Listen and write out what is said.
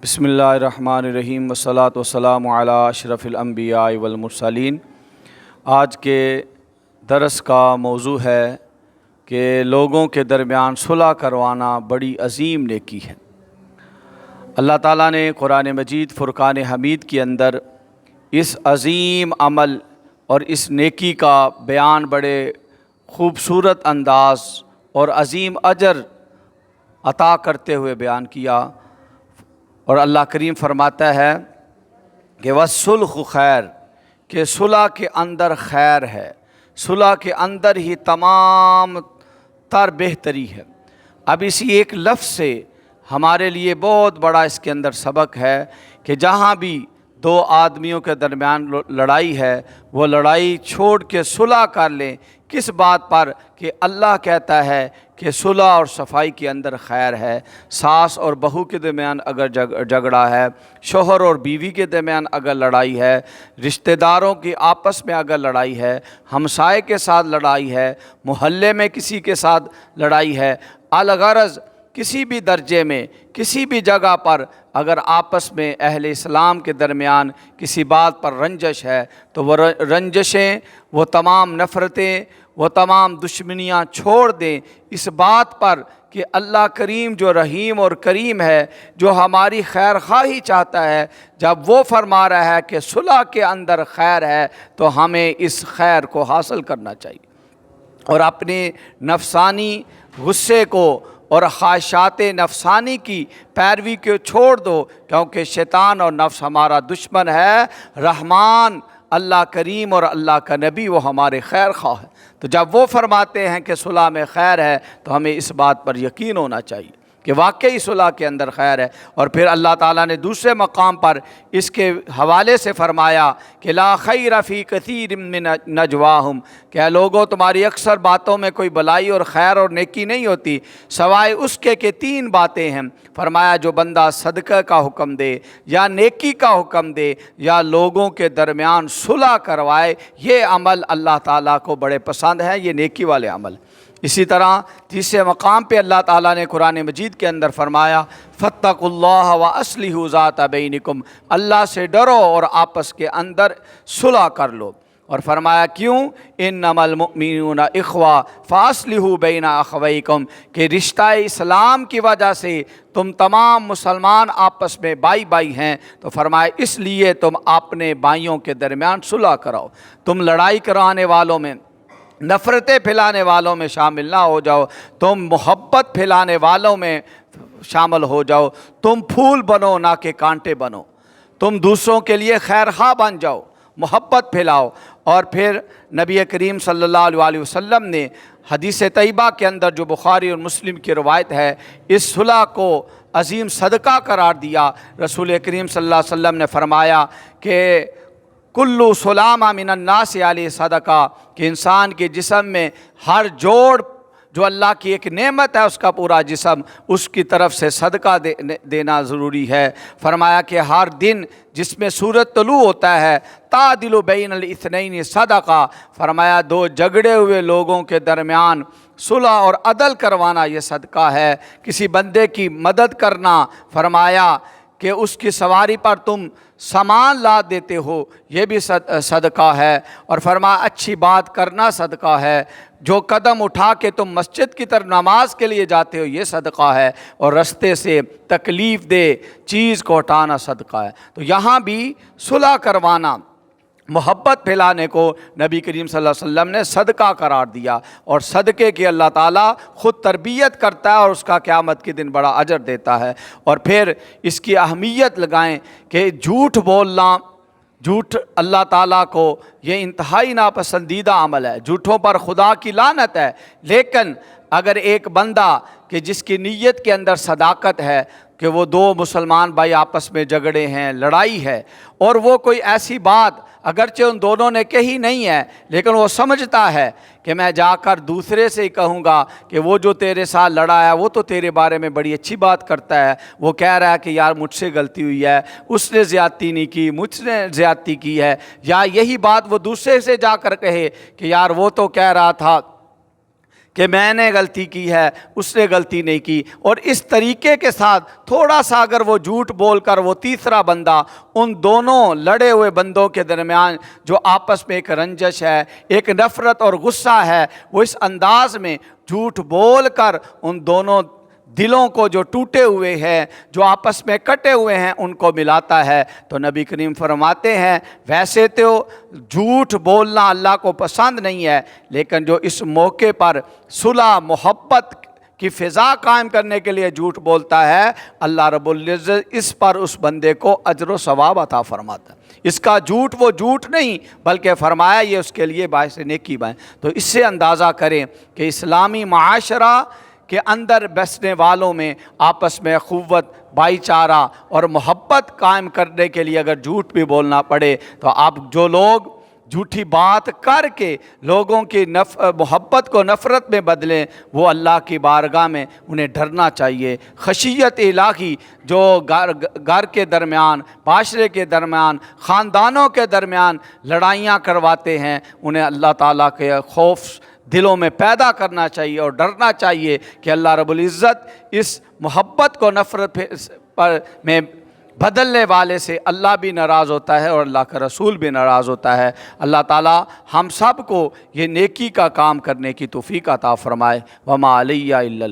بسم اللہ الرحمن الرحیم والصلاۃ والسلام علی اشرف الانبیاء والمرسلین۔ آج کے درس کا موضوع ہے کہ لوگوں کے درمیان صلح کروانا بڑی عظیم نیکی ہے۔ اللہ تعالیٰ نے قرآن مجید فرقان حمید کے اندر اس عظیم عمل اور اس نیکی کا بیان بڑے خوبصورت انداز اور عظیم اجر عطا کرتے ہوئے بیان کیا، اور اللہ کریم فرماتا ہے کہ وَالصُّلْحُ خیر، کہ صلح کے اندر خیر ہے، صلح کے اندر ہی تمام تر بہتری ہے۔ اب اسی ایک لفظ سے ہمارے لیے بہت بڑا اس کے اندر سبق ہے کہ جہاں بھی دو آدمیوں کے درمیان لڑائی ہے، وہ لڑائی چھوڑ کے صلح کر لیں۔ کس بات پر؟ کہ اللہ کہتا ہے کہ صلح اور صفائی کے اندر خیر ہے۔ ساس اور بہو کے درمیان اگر جھگڑا ہے، شوہر اور بیوی کے درمیان اگر لڑائی ہے، رشتہ داروں کی آپس میں اگر لڑائی ہے، ہمسائے کے ساتھ لڑائی ہے، محلے میں کسی کے ساتھ لڑائی ہے، الغرض کسی بھی درجے میں کسی بھی جگہ پر اگر آپس میں اہل اسلام کے درمیان کسی بات پر رنجش ہے تو وہ رنجشیں، وہ تمام نفرتیں، وہ تمام دشمنیاں چھوڑ دیں اس بات پر کہ اللہ کریم جو رحیم اور کریم ہے، جو ہماری خیر خواہی چاہتا ہے، جب وہ فرما رہا ہے کہ صلح کے اندر خیر ہے تو ہمیں اس خیر کو حاصل کرنا چاہیے اور اپنے نفسانی غصے کو اور خواہشات نفسانی کی پیروی کو چھوڑ دو، کیونکہ شیطان اور نفس ہمارا دشمن ہے، رحمان اللہ کریم اور اللہ کا نبی وہ ہمارے خیر خواہ ہے۔ تو جب وہ فرماتے ہیں کہ صلح میں خیر ہے تو ہمیں اس بات پر یقین ہونا چاہیے کہ واقعی صلح کے اندر خیر ہے۔ اور پھر اللہ تعالیٰ نے دوسرے مقام پر اس کے حوالے سے فرمایا کہ لا خیر فی کثیر من نجواہم، کہ لوگوں تمہاری اکثر باتوں میں کوئی بلائی اور خیر اور نیکی نہیں ہوتی سوائے اس کے کہ تین باتیں ہیں۔ فرمایا جو بندہ صدقہ کا حکم دے یا نیکی کا حکم دے یا لوگوں کے درمیان صلح کروائے، یہ عمل اللہ تعالیٰ کو بڑے پسند ہے، یہ نیکی والے عمل۔ اسی طرح تیسرے مقام پہ اللہ تعالیٰ نے قرآن مجید کے اندر فرمایا فاتقوا اللہ واصلحوا ذات بینکم، اللہ سے ڈرو اور آپس کے اندر صلح کر لو۔ اور فرمایا کیوں؟ انما المؤمنون اخوہ فاصلحوا بین اخویکم، کہ رشتہ اسلام کی وجہ سے تم تمام مسلمان آپس میں بھائی بھائی ہیں، تو فرمایا اس لیے تم اپنے بھائیوں کے درمیان صلح کراؤ۔ تم لڑائی کرانے والوں میں، نفرتیں پھیلانے والوں میں شامل نہ ہو جاؤ، تم محبت پھیلانے والوں میں شامل ہو جاؤ۔ تم پھول بنو نہ کہ کانٹے بنو، تم دوسروں کے لیے خیر خواہ بن جاؤ، محبت پھیلاؤ۔ اور پھر نبی کریم صلی اللہ علیہ وسلم نے حدیث طیبہ کے اندر جو بخاری اور مسلم کی روایت ہے، اس صلح کو عظیم صدقہ قرار دیا۔ رسول کریم صلی اللہ علیہ وسلم نے فرمایا کہ کلو سلامہ من الناس علیہ صدقہ، کہ انسان کے جسم میں ہر جوڑ جو اللہ کی ایک نعمت ہے، اس کا پورا جسم اس کی طرف سے صدقہ دینا ضروری ہے۔ فرمایا کہ ہر دن جس میں سورج طلوع ہوتا ہے تعدل بین الاثنین صدقہ، فرمایا دو جھگڑے ہوئے لوگوں کے درمیان صلح اور عدل کروانا یہ صدقہ ہے۔ کسی بندے کی مدد کرنا، فرمایا کہ اس کی سواری پر تم سامان لا دیتے ہو، یہ بھی صدقہ ہے۔ اور فرمایا اچھی بات کرنا صدقہ ہے، جو قدم اٹھا کے تم مسجد کی طرف نماز کے لیے جاتے ہو یہ صدقہ ہے، اور رستے سے تکلیف دہ چیز کو ہٹانا صدقہ ہے۔ تو یہاں بھی صلح کروانا، محبت پھیلانے کو نبی کریم صلی اللہ علیہ وسلم نے صدقہ قرار دیا، اور صدقے کی اللہ تعالیٰ خود تربیت کرتا ہے اور اس کا قیامت کے دن بڑا اجر دیتا ہے۔ اور پھر اس کی اہمیت لگائیں کہ جھوٹ بولنا، جھوٹ اللہ تعالیٰ کو یہ انتہائی ناپسندیدہ عمل ہے، جھوٹوں پر خدا کی لعنت ہے۔ لیکن اگر ایک بندہ کہ جس کی نیت کے اندر صداقت ہے کہ وہ دو مسلمان بھائی آپس میں جھگڑے ہیں، لڑائی ہے، اور وہ کوئی ایسی بات اگرچہ ان دونوں نے کہی نہیں ہے لیکن وہ سمجھتا ہے کہ میں جا کر دوسرے سے ہی کہوں گا کہ وہ جو تیرے ساتھ لڑا ہے وہ تو تیرے بارے میں بڑی اچھی بات کرتا ہے، وہ کہہ رہا ہے کہ یار مجھ سے غلطی ہوئی ہے، اس نے زیادتی نہیں کی، مجھ نے زیادتی کی ہے، یا یہی بات وہ دوسرے سے جا کر کہے کہ یار وہ تو کہہ رہا تھا کہ میں نے غلطی کی ہے، اس نے غلطی نہیں کی، اور اس طریقے کے ساتھ تھوڑا سا اگر وہ جھوٹ بول کر وہ تیسرا بندہ ان دونوں لڑے ہوئے بندوں کے درمیان جو آپس میں ایک رنجش ہے، ایک نفرت اور غصہ ہے، وہ اس انداز میں جھوٹ بول کر ان دونوں دلوں کو جو ٹوٹے ہوئے ہیں، جو آپس میں کٹے ہوئے ہیں، ان کو ملاتا ہے، تو نبی کریم فرماتے ہیں ویسے تو جھوٹ بولنا اللہ کو پسند نہیں ہے، لیکن جو اس موقع پر صلح محبت کی فضا قائم کرنے کے لیے جھوٹ بولتا ہے، اللہ رب العزت اس پر اس بندے کو اجر و ثواب عطا فرماتا ہے۔ اس کا جھوٹ وہ جھوٹ نہیں بلکہ فرمایا یہ اس کے لیے باعث نیکی بنے۔ تو اس سے اندازہ کریں کہ اسلامی معاشرہ کے اندر بسنے والوں میں آپس میں اخوت، بھائی چارہ اور محبت قائم کرنے کے لیے اگر جھوٹ بھی بولنا پڑے تو آپ جو لوگ جھوٹی بات کر کے لوگوں کی محبت کو نفرت میں بدلیں، وہ اللہ کی بارگاہ میں انہیں ڈرنا چاہیے۔ خشیت الہی جو گھر کے درمیان، معاشرے کے درمیان، خاندانوں کے درمیان لڑائیاں کرواتے ہیں، انہیں اللہ تعالیٰ کے خوف دلوں میں پیدا کرنا چاہیے اور ڈرنا چاہیے کہ اللہ رب العزت اس محبت کو نفرت میں بدلنے والے سے اللہ بھی ناراض ہوتا ہے اور اللہ کا رسول بھی ناراض ہوتا ہے۔ اللہ تعالی ہم سب کو یہ نیکی کا کام کرنے کی توفیق عطا فرمائے۔ وما علیہ الا